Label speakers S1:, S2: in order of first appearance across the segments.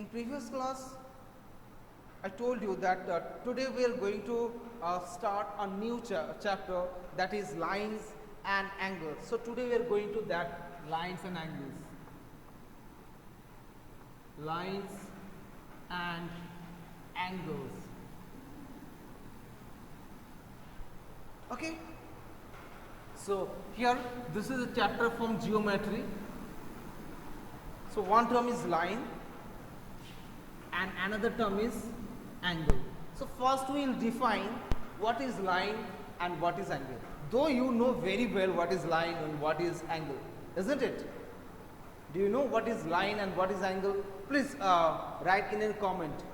S1: In previous class, I told you that today we are going to start a new chapter, that is lines and angles. So today we are going to that lines and angles. Lines and angles. Okay. So here this is a chapter from geometry. So one term is line and another term is angle. So first we will define what is line and what is angle. Though you know very well what is line and what is angle, isn't it? Do you know what is line and what is angle? Please write in a comment.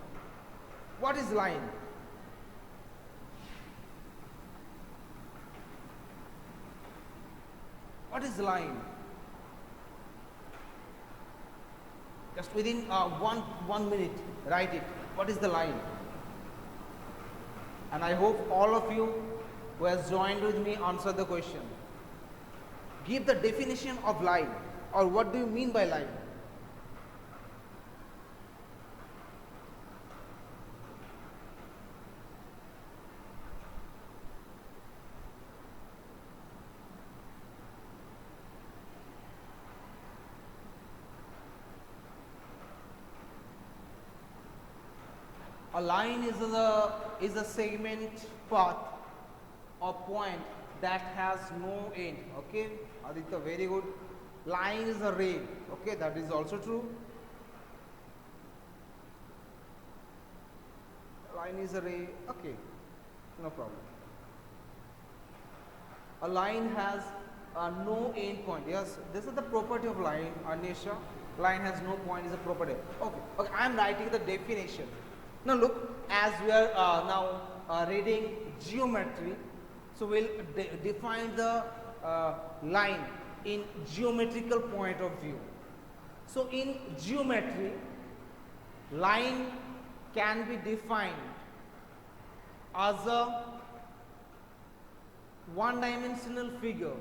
S1: What is line? What is line? Just within one minute, write it. What is the line? And I hope all of you who has joined with me answer the question. Give the definition of line, or what do you mean by line? A line is a segment path or point that has no end. Okay, Aditya, very good. Line is a ray. Okay, that is also true. Line is a ray. Okay, no problem. A line has no end point. Yes, this is the property of line, Anisha. Line has no point is a property. Okay, I am writing the definition. Now look, as we are now reading geometry, so we'll define the line in geometrical point of view. So in geometry, line can be defined as a one-dimensional figure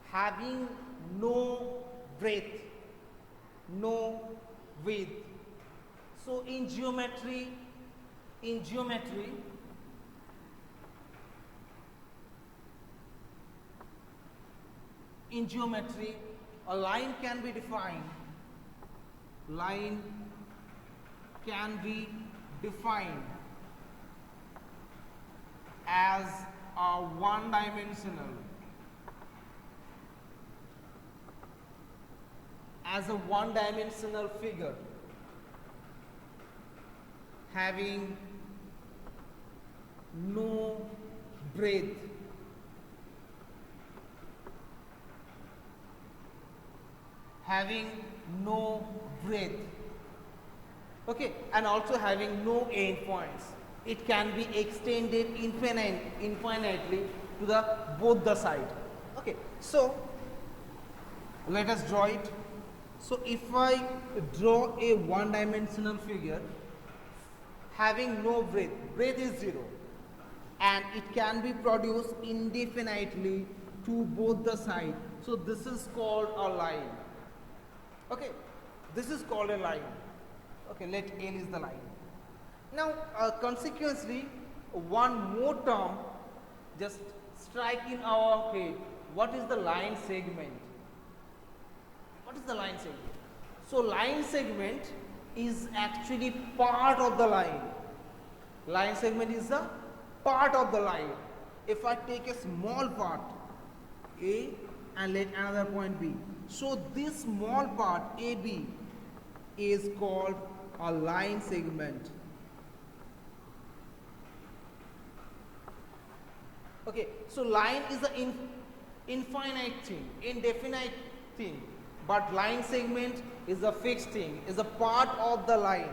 S1: having no breadth, no width. So in geometry, a line can be defined. Line can be defined as a one-dimensional, figure having no breadth, okay, and also having no end points. It can be extended infinitely to the both the side. Okay, so let us draw it. So if I draw a one-dimensional figure having no breadth is 0, and it can be produced indefinitely to both the sides. So this is called a line. Okay, this is called a line. Okay, let L is the line. Now consequently, one more term just strike in our head. What is the line segment? What is the line segment? So line segment is actually part of the line. Line segment is a part of the line. If I take a small part A and let another point B, so this small part AB is called a line segment. Okay, so line is an infinite thing, indefinite thing, but line segment is a fixed thing, is a part of the line.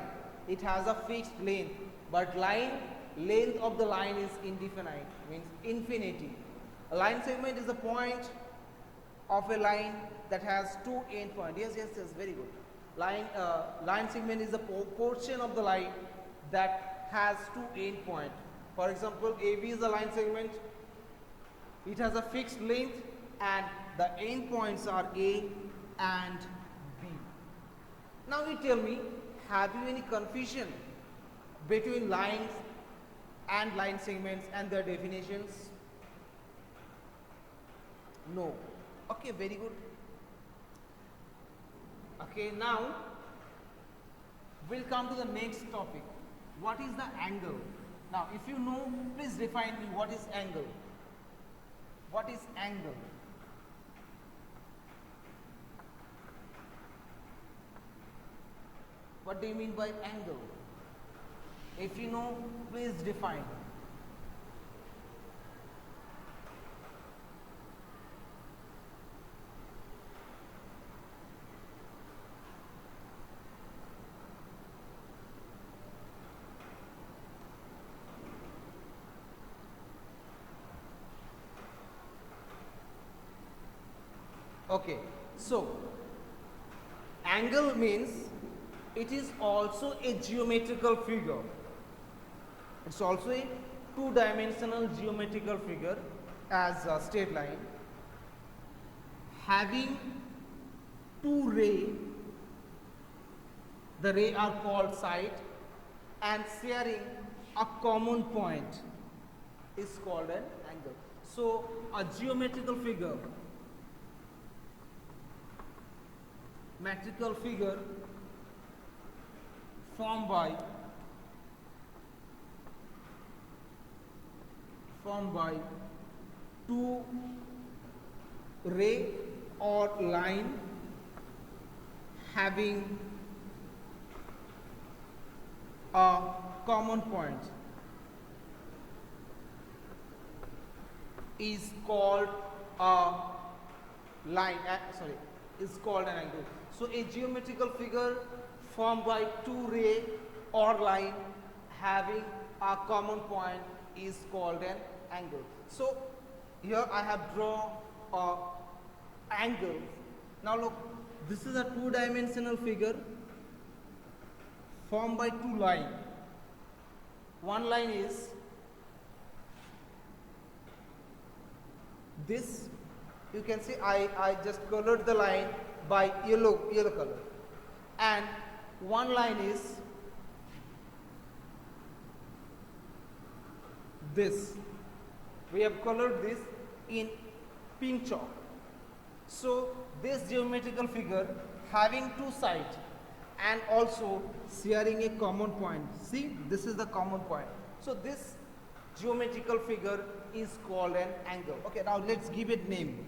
S1: It has a fixed length, but length of the line is indefinite, means infinity. A line segment is a point of a line that has two end points. Yes, very good. Line segment is a portion of the line that has two end points. For example, AB is a line segment. It has a fixed length and the end points are A and B. Now you tell me, have you any confusion between lines and line segments and their definitions? No. Okay, very good. Okay, now we'll come to the next topic. What is the angle? Now, if you know, please define me what is angle. What is angle? What do you mean by angle? If you know, please define. Okay, so angle means it is also a geometrical figure. It's also a two-dimensional geometrical figure as a straight line having two rays. The rays are called side and sharing a common point is called an angle. So a geometrical figure, metrical figure formed by two ray or line having a common point is called a line, is called an angle. So a geometrical figure formed by two ray or line having a common point is called an angle. So here I have drawn a angle. Now look, this is a two-dimensional figure formed by two lines. One line is this. You can see I just colored the line by yellow color, and one line is this. We have colored this in pink chalk. So this geometrical figure having two sides and also sharing a common point. See, this is the common point. So this geometrical figure is called an angle. Okay, now let's give it name.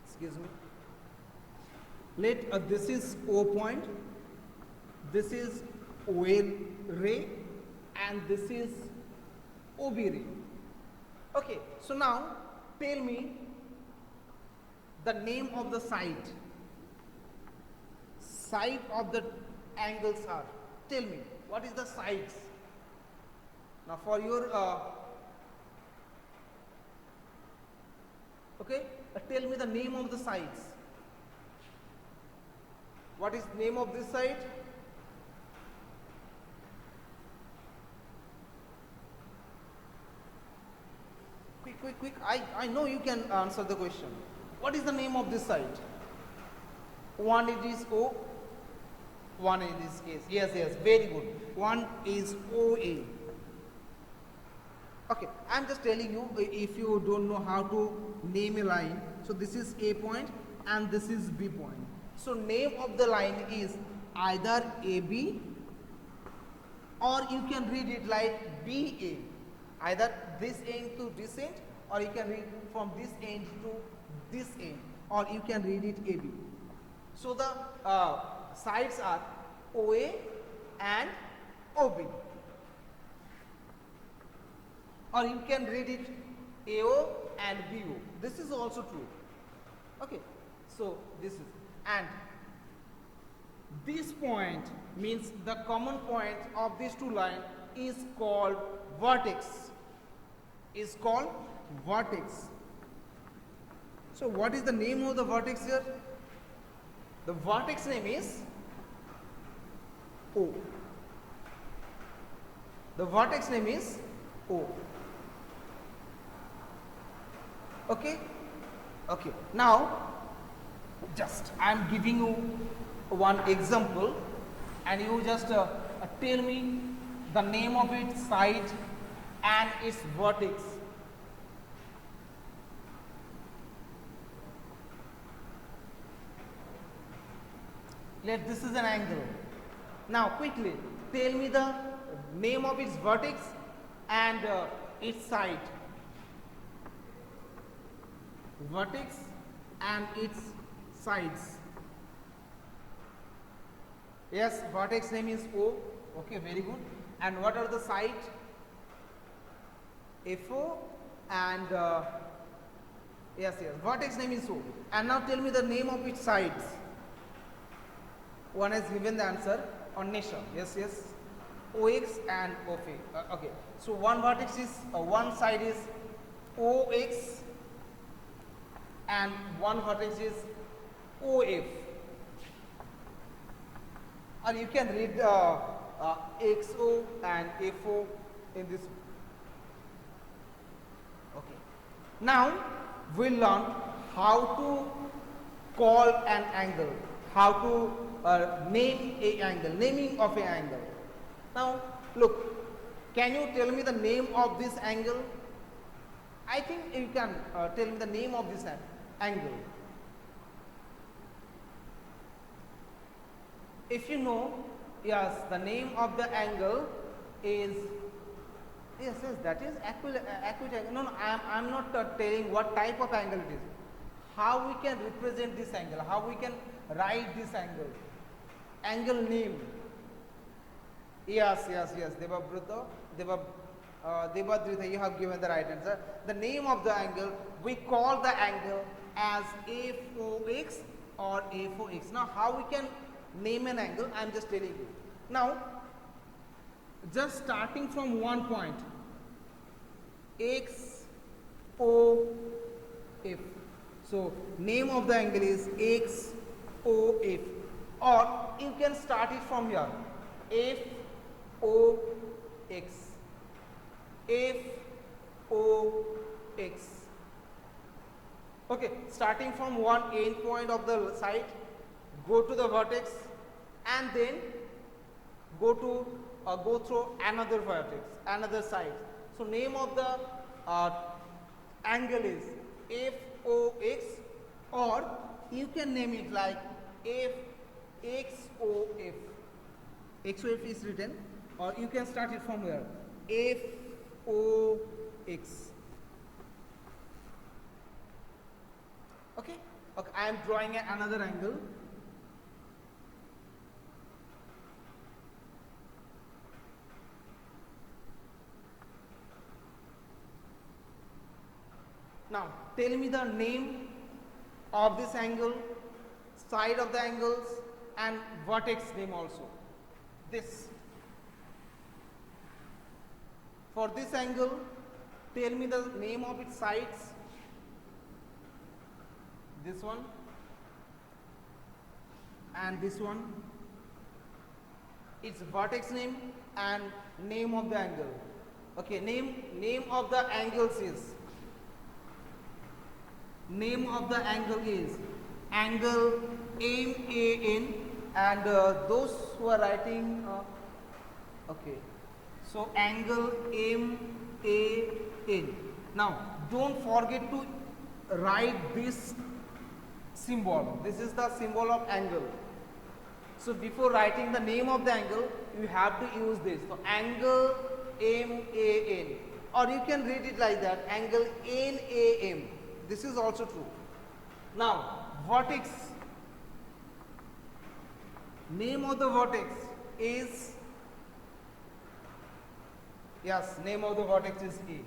S1: Excuse me. This is O point, this is OA ray, and this is OB ray. Okay, so now tell me the name of the side. Side of the angles are. Tell me what is the sides. Now for your okay, tell me the name of the sides. What is name of this side? Quick. I know you can answer the question. What is the name of this side? One it is O, one in this case. Yes, very good. One is OA. Okay, I am just telling you, if you don't know how to name a line, so this is A point and this is B point. So name of the line is either AB, or you can read it like BA. Either this end to this end, or you can read from this end to this end, or you can read it AB. So the sides are OA and OB. Or you can read it AO and BO. This is also true. Okay, so this is, and this point means the common point of these two lines is called vertex. Is called vertex. So what is the name of the vertex here? The vertex name is O. The vertex name is O. Okay. Now just I am giving you one example, and you just tell me the name of its side and its vertex. This is an angle. Now quickly tell me the name of its vertex and its side. Vertex and its sides. Yes, vertex name is O. Okay, very good. And what are the sides? FO and yes, vertex name is O. And now tell me the name of its sides. One has given the answer on Nesha. Yes, OX and OF. Okay. So one vertex is one side is OX and one vertex is OF. Or you can read XO and FO in this. Okay. Now we'll learn how to call an angle, how to name a angle, naming of an angle. Now look, can you tell me the name of this angle? I think you can tell me the name of this angle. If you know, yes, the name of the angle is, yes, that is acute angle. No, I'm not telling what type of angle it is. How we can represent this angle, how we can write this angle. Angle name. Yes, Devadrita, you have given the right answer. The name of the angle, we call the angle as FOX or FOX. Now, how we can name an angle, I am just telling you. Now, just starting from one point, XOF. So, name of the angle is XOF, or you can start it from here, FOX, FOX. Okay, starting from one end point of the side, go to the vertex, and then go through another vertex, another side. So name of the angle is FOX, or you can name it like XOF. XOF is written, or you can start it from here, FOX. Okay, I am drawing another angle. Now, tell me the name of this angle, side of the angles, and vertex name also. This. For this angle, tell me the name of its sides. This one and this one. Its vertex name and name of the angle. Okay, name of the angles is. Name of the angle is angle MAN, and those who are writing, okay, so angle MAN. Now don't forget to write this symbol. This is the symbol of angle. So before writing the name of the angle, you have to use this. So angle MAN, or you can read it like that, angle NAM. This is also true. Now, vertex. Name of the vertex is, yes, name of the vertex is A.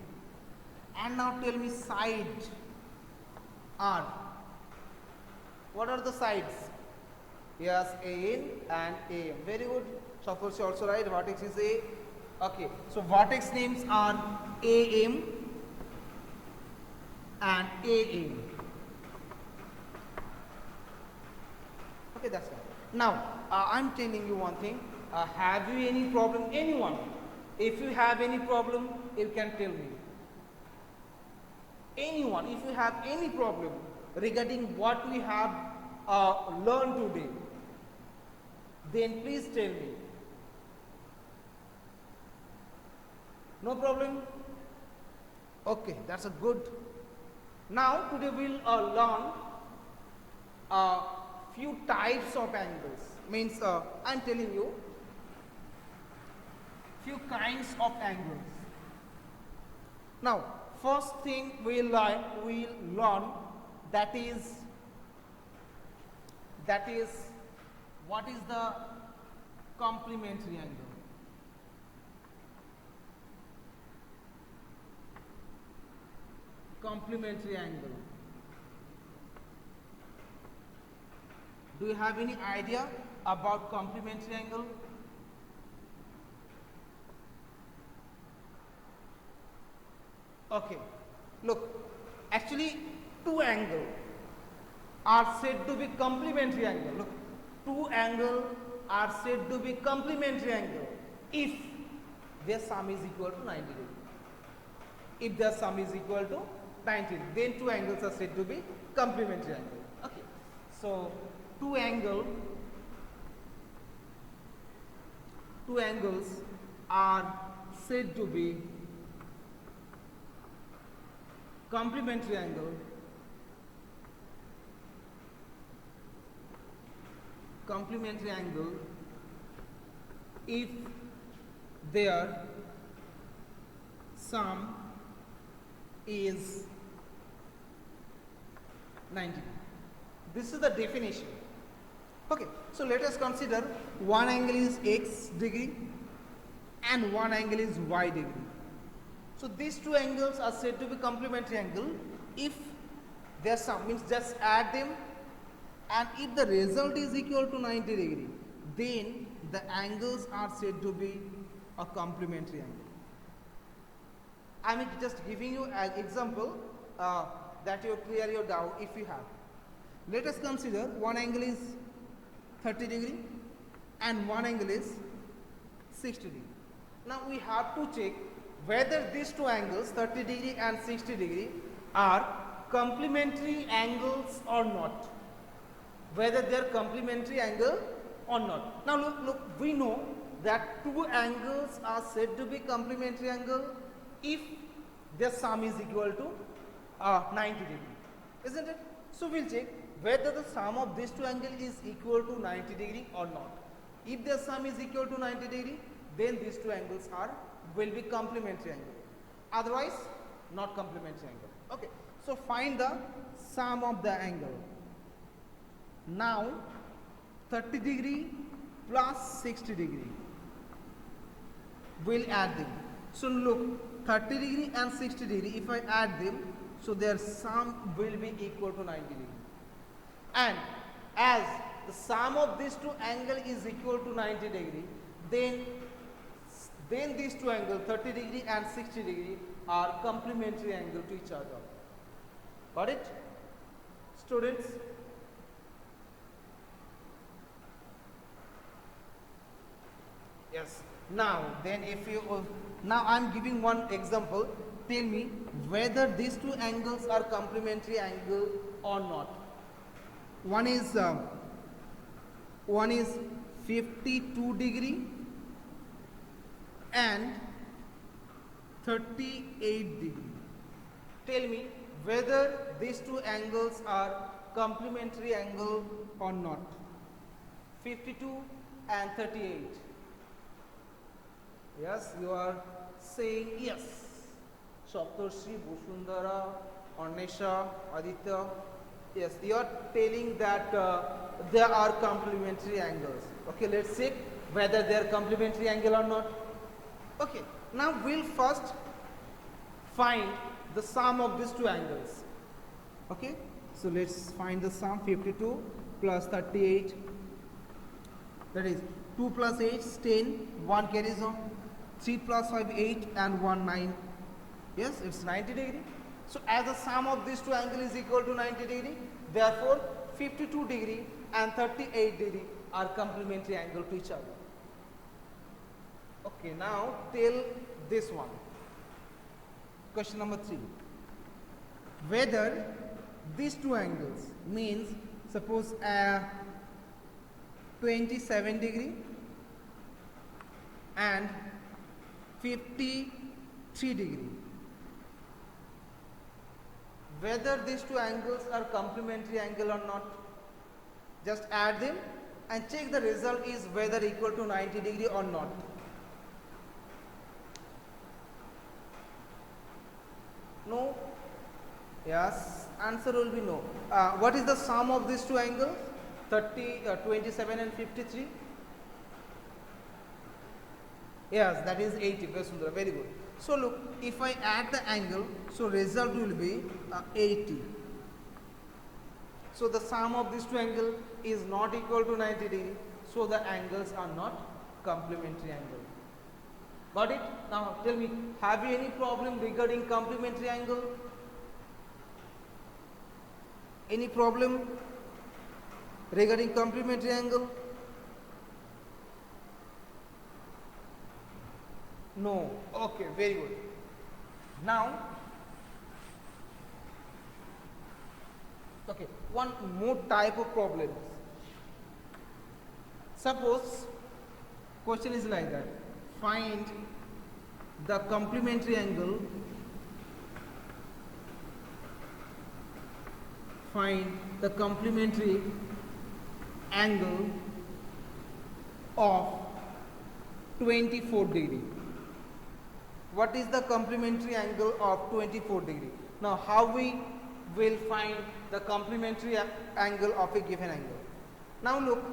S1: And now tell me side R. What are the sides? Yes, AN and AM. Very good. Suppose you also write vertex is A. Okay. So vertex names are AM and AM. Okay, that's fine. Now, I'm telling you one thing. Have you any problem? Anyone? If you have any problem, you can tell me. Anyone, if you have any problem regarding what we have learned today, then please tell me. No problem? Okay, that's a good. Now today we'll learn a few types of angles. Means I'm telling you few kinds of angles. Now first thing we'll learn that is what is the complementary angle. Complementary angle. Do you have any idea about complementary angle? Okay, look, actually two angles are said to be complementary angle. Look, two angles are said to be complementary angle if their sum is equal to 90 degrees. If their sum is equal to 90 degrees, then two angles are said to be complementary angle. Okay, so two angles are said to be complementary angle if their sum is 90. This is the definition. Okay, so let us consider one angle is x degree and one angle is y degree. So these two angles are said to be complementary angle if their sum, means just add them, and if the result is equal to 90 degree, then the angles are said to be a complementary angle. I am just giving you an example that you clear your doubt if you have. Let us consider one angle is 30 degree and one angle is 60 degree. Now we have to check whether these two angles 30 degree and 60 degree are complementary angles or not. Whether they are complementary angle or not. Now look, we know that two angles are said to be complementary angle if their sum is equal to 90 degree, isn't it? So we'll check whether the sum of these two angles is equal to 90 degree or not. If their sum is equal to 90 degree, then these two angles will be complementary angle. Otherwise, not complementary angle. Okay. So find the sum of the angle. Now 30 degree plus 60 degree. We'll add them. So look, 30 degree and 60 degree, if I add them, so their sum will be equal to 90 degree. And as the sum of these two angles is equal to 90 degree, then these two angles 30 degree and 60 degree are complementary angle to each other. Got it, students? Yes. Now then, if you now I am giving one example. Tell me whether these two angles are complementary angle or not. One is 52 degree and 38 degree. Tell me whether these two angles are complementary angle or not. 52 and 38. Yes, you are saying yes. Saptarshi, Bosundara, Ornesha, Aditya. Yes, you are telling that there are complementary angles. Okay, let's check whether they are complementary angle or not. Okay, now we'll first find the sum of these two angles. Okay, so let's find the sum. 52 plus 38, that is 2 plus 8 is 10, 1 carries on, 3 plus 5 8 and 1 9. Yes, it's 90 degree. So as the sum of these two angles is equal to 90 degree, therefore 52 degree and 38 degree are complementary angle to each other. Okay, now tell this one. Question number 3. Whether these two angles, means suppose 27 degree and 53 degree. Whether these two angles are complementary angle or not, just add them and check the result is whether equal to 90 degree or not. No? Yes, answer will be no. What is the sum of these two angles? 27 and 53? Yes, that is 80. Very Sundara, very good. So look, if I add the angle, so result will be 80. So the sum of these two angles is not equal to 90 degree. So the angles are not complementary angle. Got it? Now tell me, have you any problem regarding complementary angle? Any problem regarding complementary angle? No. Okay, very good. Now, okay, one more type of problems. Suppose question is like that. Find the complementary angle. Find the complementary angle of 24 degree. What is the complementary angle of 24 degree? Now how we will find the complementary angle of a given angle? Now look,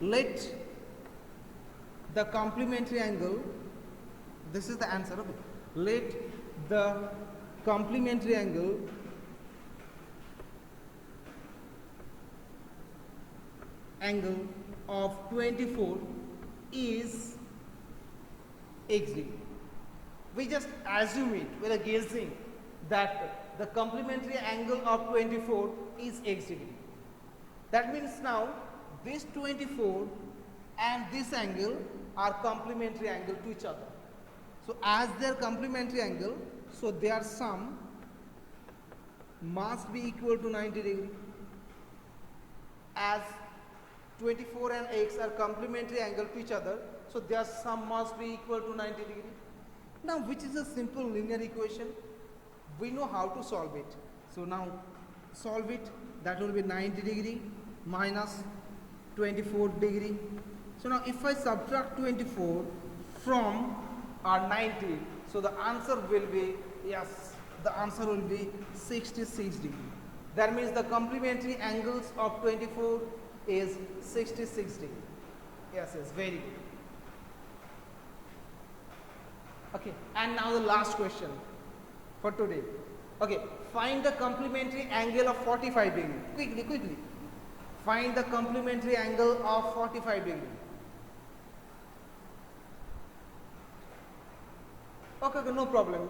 S1: let the complementary angle, this is the answer, okay. Let the complementary angle of 24 is x degree. We just assume it, we are guessing that the complementary angle of 24 is x degree. That means now this 24 and this angle are complementary angle to each other. So as their complementary angle, so their sum must be equal to 90 degree. As 24 and x are complementary angle to each other, so their sum must be equal to 90 degree. Now which is a simple linear equation, we know how to solve it. So now solve it, that will be 90 degree minus 24 degree. So now if I subtract 24 from 90, so the answer will be, yes, the answer will be 66 degree. That means the complementary angles of 24 is 66 degree. Yes, yes, very good. Okay, and now the last question for today. Okay, find the complementary angle of 45 degree. Quickly, quickly. Find the complementary angle of 45 degree. Okay, okay, no problem.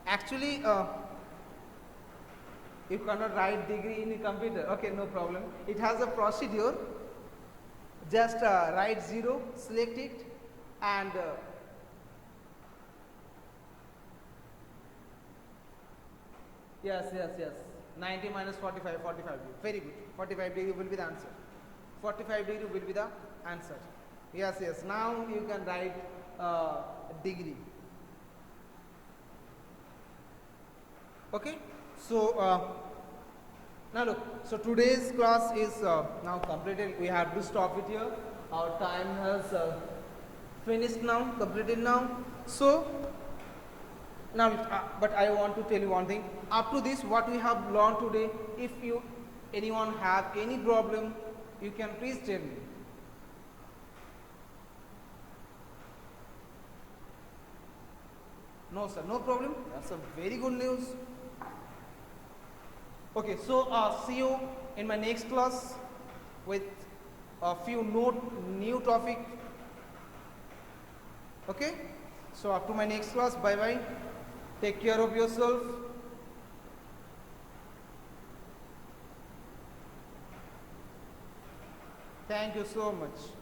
S1: Actually, you cannot write degree in a computer. Okay, no problem. It has a procedure. Just write 0, select it, and yes, yes, yes. 90 minus 45, 45 degree. Very good. 45 degree will be the answer. 45 degree will be the answer. Yes, yes. Now you can write degree. Okay. So now look. So today's class is now completed. We have to stop it here. Our time has finished now, completed now. So now, but I want to tell you one thing. Up to this, what we have learned today, if anyone have any problem, you can please tell me. No, sir, no problem. That's a very good news. Okay, so see you in my next class with a few new topic. Okay, so up to my next class. Bye bye. Take care of yourself. Thank you so much.